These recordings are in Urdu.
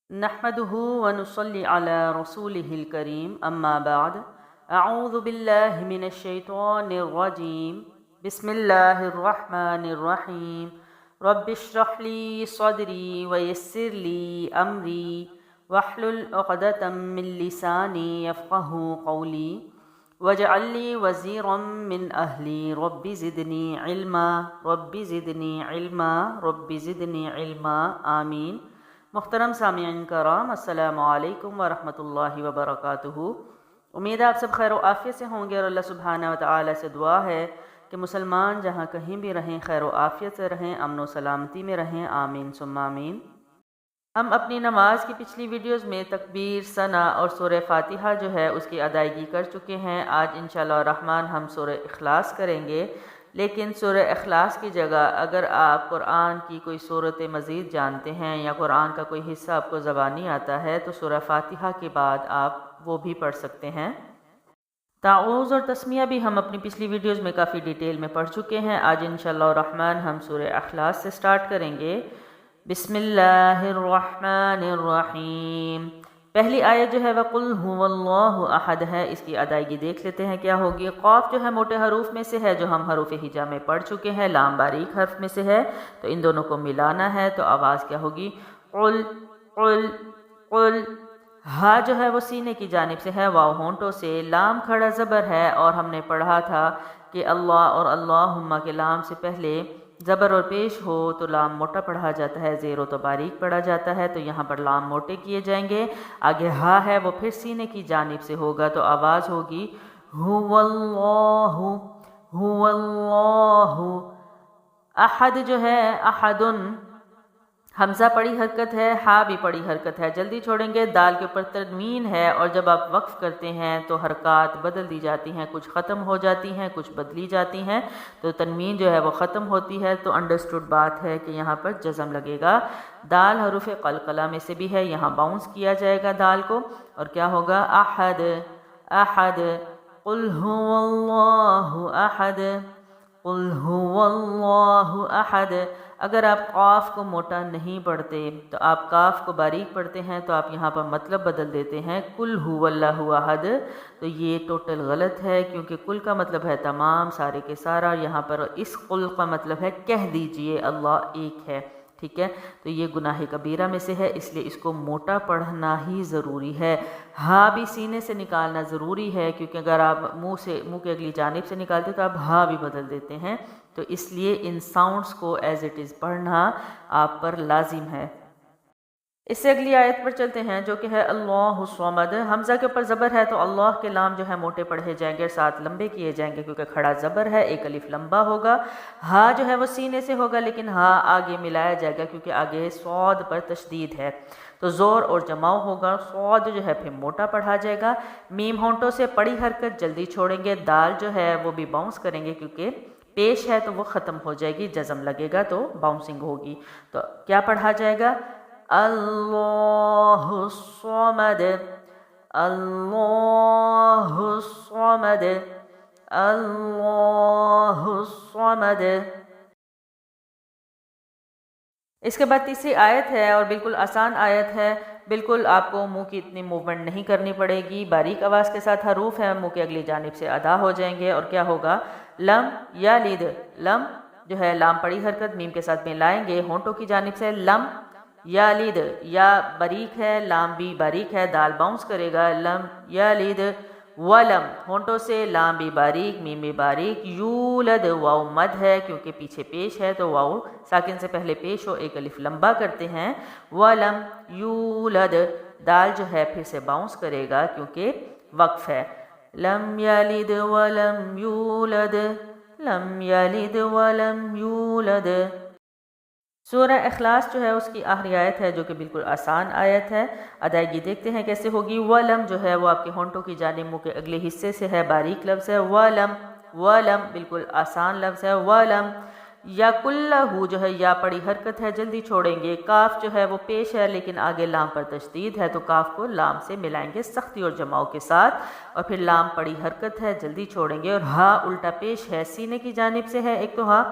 نحمده ونصلي على رسوله الكريم أما بعد أعوذ بالله من الشيطان الرجيم بسم الله الرحمن الرحيم رب اشرح لي صدري ويسر لي أمري واحلل عقدة من لساني يفقه قولي واجعل لي وزيرا من أهلي رب زدني علما رب زدني علما رب زدني علما آمین۔ محترم سامعین کرام، السلام علیکم ورحمۃ اللہ وبرکاتہ۔ امید ہے آپ سب خیر و عافیت سے ہوں گے، اور اللہ سبحانہ و تعالی سے دعا ہے کہ مسلمان جہاں کہیں بھی رہیں خیر و عافیت سے رہیں، امن و سلامتی میں رہیں، آمین ثم آمین۔ ہم اپنی نماز کی پچھلی ویڈیوز میں تکبیر، ثنا اور سورہ فاتحہ جو ہے اس کی ادائیگی کر چکے ہیں۔ آج انشاءاللہ الرحمن ہم سورہ اخلاص کریں گے، لیکن سورہ اخلاص کی جگہ اگر آپ قرآن کی کوئی صورت مزید جانتے ہیں یا قرآن کا کوئی حصہ آپ کو زبانی آتا ہے تو سورہ فاتحہ کے بعد آپ وہ بھی پڑھ سکتے ہیں۔ تعوذ اور تسمیہ بھی ہم اپنی پچھلی ویڈیوز میں کافی ڈیٹیل میں پڑھ چکے ہیں۔ آج انشاءاللہ الرحمن ہم سورہ اخلاص سے سٹارٹ کریں گے۔ بسم اللہ الرحمن الرحیم۔ پہلی آیت جو ہے وَقُلْ هُوَ اللَّهُ أَحَدٌ ہے، اس کی ادائیگی دیکھ لیتے ہیں کیا ہوگی۔ قاف جو ہے موٹے حروف میں سے ہے جو ہم حروف ہجا میں پڑھ چکے ہیں، لام باریک حرف میں سے ہے تو ان دونوں کو ملانا ہے، تو آواز کیا ہوگی؟ قل قل قل۔ ہا جو ہے وہ سینے کی جانب سے ہے، واو ہونٹوں سے، لام کھڑا زبر ہے، اور ہم نے پڑھا تھا کہ اللہ اور اللہم کے لام سے پہلے زبر اور پیش ہو تو لام موٹا پڑھا جاتا ہے، زیر ہو تو باریک پڑھا جاتا ہے، تو یہاں پر لام موٹے کیے جائیں گے۔ آگے ہا ہے وہ پھر سینے کی جانب سے ہوگا، تو آواز ہوگی هو اللہ هو اللہ۔ احد جو ہے احدن، حمزہ پڑی حرکت ہے، ہا بھی پڑی حرکت ہے، جلدی چھوڑیں گے۔ دال کے اوپر تنوین ہے، اور جب آپ وقف کرتے ہیں تو حرکات بدل دی جاتی ہیں، کچھ ختم ہو جاتی ہیں کچھ بدلی جاتی ہیں، تو تنوین جو ہے وہ ختم ہوتی ہے، تو انڈرسٹوڈ بات ہے کہ یہاں پر جزم لگے گا۔ دال حروف قلقلہ میں سے بھی ہے، یہاں باؤنس کیا جائے گا دال کو، اور کیا ہوگا؟ احد احد۔ قل هو اللہ احد قل هو اللہ احد۔ اگر آپ قاف کو موٹا نہیں پڑھتے تو آپ کاف کو باریک پڑھتے ہیں، تو آپ یہاں پر مطلب بدل دیتے ہیں کل هو اللہ احد، تو یہ ٹوٹل غلط ہے، کیونکہ کل کا مطلب ہے تمام، سارے کے سارا، یہاں پر اس قل کا مطلب ہے کہہ دیجئے اللہ ایک ہے، ٹھیک ہے؟ تو یہ گناہ کبیرہ میں سے ہے، اس لیے اس کو موٹا پڑھنا ہی ضروری ہے۔ ہا بھی سینے سے نکالنا ضروری ہے، کیونکہ اگر آپ منہ کے اگلی جانب سے نکالتے تو آپ ہا بھی بدل دیتے ہیں، تو اس لیے ان ساؤنڈز کو ایز اٹ از پڑھنا آپ پر لازم ہے۔ اس سے اگلی آیت پر چلتے ہیں جو کہ ہے اللہ الصمد۔ حمزہ کے اوپر زبر ہے تو اللہ کے لام جو ہے موٹے پڑھے جائیں گے، ساتھ لمبے کیے جائیں گے، کیونکہ کھڑا زبر ہے، ایک الف لمبا ہوگا۔ ہا جو ہے وہ سینے سے ہوگا، لیکن ہا آگے ملایا جائے گا کیونکہ آگے صاد پر تشدید ہے، تو زور اور جماؤ ہوگا، صاد جو ہے پھر موٹا پڑھا جائے گا۔ میم ہونٹوں سے پڑی حرکت جلدی چھوڑیں گے، دال جو ہے وہ بھی باؤنس کریں گے کیونکہ پیش ہے تو وہ ختم ہو جائے گی، جزم لگے گا تو باؤنسنگ ہوگی، تو کیا پڑھا جائے گا؟ اللہ الصمد اللہ الصمد اللہ الصمد۔ اس کے بعد تیسری آیت ہے، اور بالکل آسان آیت ہے، بالکل آپ کو منہ کی اتنی موومنٹ نہیں کرنی پڑے گی، باریک آواز کے ساتھ حروف ہیں، منہ کے اگلی جانب سے ادا ہو جائیں گے، اور کیا ہوگا؟ لم یلد، لم جو ہے لام پڑی حرکت میم کے ساتھ ملائیں گے ہونٹوں کی جانب سے، لم یلد، یا باریک ہے، لام بھی باریک ہے، دال باؤنس کرے گا، لم یلد۔ ولم ہونٹوں سے، لام بھی باریک میم بھی باریک، یولد واو مد ہے کیونکہ پیچھے پیش ہے تو واو ساکن سے پہلے پیش ہو، ایک الف لمبا کرتے ہیں، ولم یولد، دال جو ہے پھر سے باؤنس کرے گا کیونکہ وقف ہے، لم یلد ولم یولد لم یلد ولم یولد۔ سورہ اخلاص جو ہے اس کی آخری آیت ہے جو کہ بالکل آسان آیت ہے، ادائیگی دیکھتے ہیں کیسے ہوگی۔ ولم جو ہے وہ آپ کے ہونٹوں کی جانب منہ کے اگلے حصے سے ہے، باریک لفظ ہے، ولم ولم بالکل آسان لفظ ہے، ولم۔ یا کلہ جو ہے یا پڑی حرکت ہے، جلدی چھوڑیں گے، کاف جو ہے وہ پیش ہے لیکن آگے لام پر تشدید ہے تو کاف کو لام سے ملائیں گے سختی اور جماؤ کے ساتھ، اور پھر لام پڑی حرکت ہے، جلدی چھوڑیں گے، اور ہا الٹا پیش ہے، سینے کی جانب سے ہے ایک تو ہا،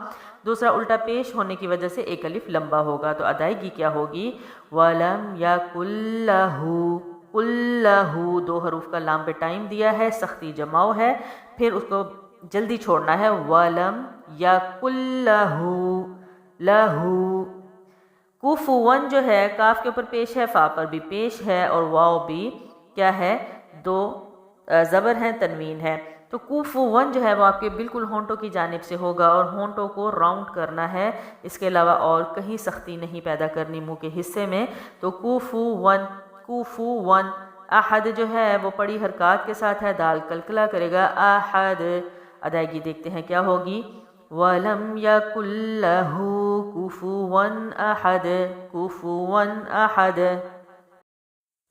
دوسرا الٹا پیش ہونے کی وجہ سے ایک الف لمبا ہوگا، تو ادائیگی کیا ہوگی؟ وَلَمْ يَكُنْ لَهُ، کُلَّهُ، دو حروف کا لام پہ ٹائم دیا ہے، سختی جماؤ ہے، پھر اس کو جلدی چھوڑنا ہے، وَلَمْ يَكُنْ لَهُ، لَهُ۔ کُفُوًا جو ہے کاف کے اوپر پیش ہے، فا پر بھی پیش ہے، اور واو بھی کیا ہے؟ دو زبر ہیں، تنوین ہے، تو کوفوًا جو ہے وہ آپ کے بالکل ہونٹوں کی جانب سے ہوگا، اور ہونٹوں کو راؤنڈ کرنا ہے، اس کے علاوہ اور کہیں سختی نہیں پیدا کرنی منہ کے حصے میں، تو کوفوًا، کوفوًا۔ احد جو ہے وہ پڑی حرکات کے ساتھ ہے، دال کلکلا کرے گا، احد۔ ادائیگی دیکھتے ہیں کیا ہوگی؟ وَلَمْ يَكُنْ لَهُ كُفُوًا أَحَدٌ، كُفُوًا أَحَدٌ۔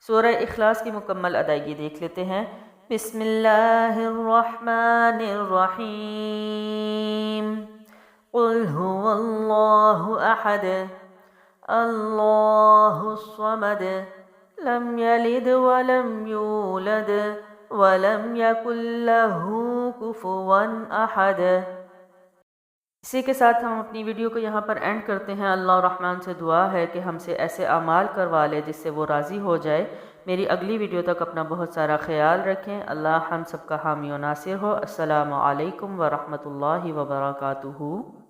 سورہ اخلاص کی مکمل ادائیگی دیکھ لیتے ہیں۔ بسم اللہ الرحمن الرحیم، قل هو اللہ احد، اللہ الصمد، لم یلد ولم یولد ولم یکن له کفوا احد۔ اسی کے ساتھ ہم اپنی ویڈیو کو یہاں پر اینڈ کرتے ہیں۔ اللہ الرحمن سے دعا ہے کہ ہم سے ایسے اعمال کروا لے جس سے وہ راضی ہو جائے۔ میری اگلی ویڈیو تک اپنا بہت سارا خیال رکھیں۔ اللہ ہم سب کا حامی و ناصر ہو۔ السلام علیکم ورحمۃ اللہ وبرکاتہ۔